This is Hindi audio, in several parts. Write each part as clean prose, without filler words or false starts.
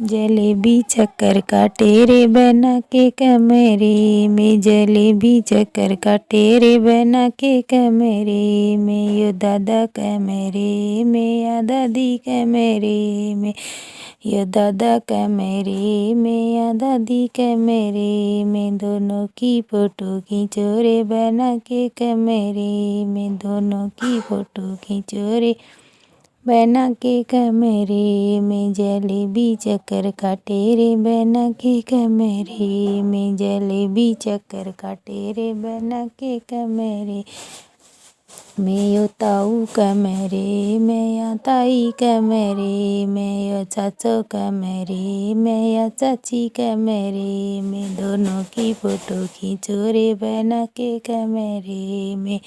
जलेबी चक्कर काटे रे बना के कमरे में, जलेबी चक्कर काटे रे बना के कमरे में, यो दादा कमरे में या दादी कमरे में, यो दादा कमरे में या दादी कमरे में, दोनों की फ़ोटो खींचो रे बना के कमरे में, दोनों की फ़ोटो खींचो रे बना के कमरे में, जलेबी चक्कर काटे रे बना के कमरे में, जलेबी चक्कर काटे रे बना के कमरे में, यो ताऊ कमरे में या ताई कमरे में, यो चाचो कमरे में या चाची कमरे में, दोनों की फ़ोटो खींचो रे बना के कमरे में,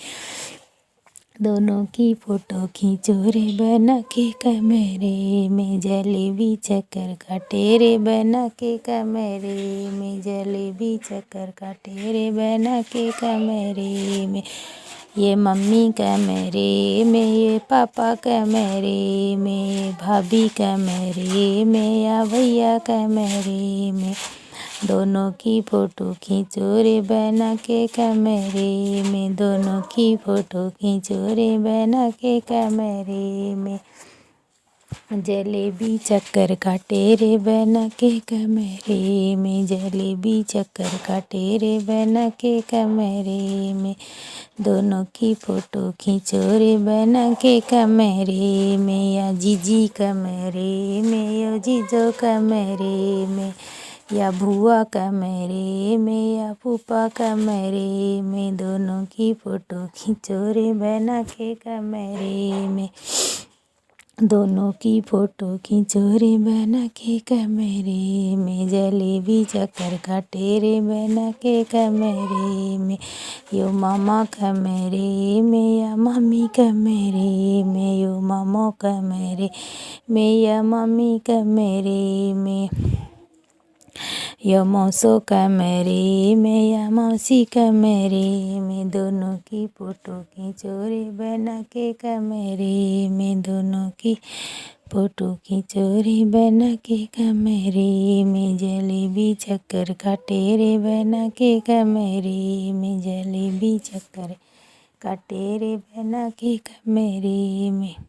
दोनों की फ़ोटो खींचो रे बना के कमरे में, जलेबी चक्कर काटे रे बना के कमरे में, जलेबी चक्कर काटे रे बना के कमरे में, ये मम्मी कमरे में, ये पापा कमरे में, ये भाभी कमरे में या भैया कमरे में, दोनों की फ़ोटो खींचो रे बना के कमरे में, दोनों की फ़ोटो खींचो रे बना के कमरे में, जलेबी चक्कर काटे रे बना के कमरे में, जलेबी चक्कर काटे रे बना के कमरे में, दोनों की फ़ोटो खींचो रे बना के कमरे में, या जीजी कमरे में, या जीजो कमरे में, या बुआ कमरे में या फूफा कमरे में, दोनों की फ़ोटो खींचो रे बना के कमरे में, दोनों की फ़ोटो खींचो रे बना के कमरे में, जलेबी चक्कर काटे रे बना के कमरे में, यो मामा कमरे में या मामी कमरे में, यो मामो कमरे में या मामी कमरे में, यो मौसो कमरे में या मौसी कमरे में, दोनों की फ़ोटो खींचो रे बना के कमरे में, दोनों की फ़ोटो खींचो रे बना के कमरे में, जलेबी चक्कर काटे रे बना के कमरे में, जलेबी चक्कर काटे रे बना के कमरे में।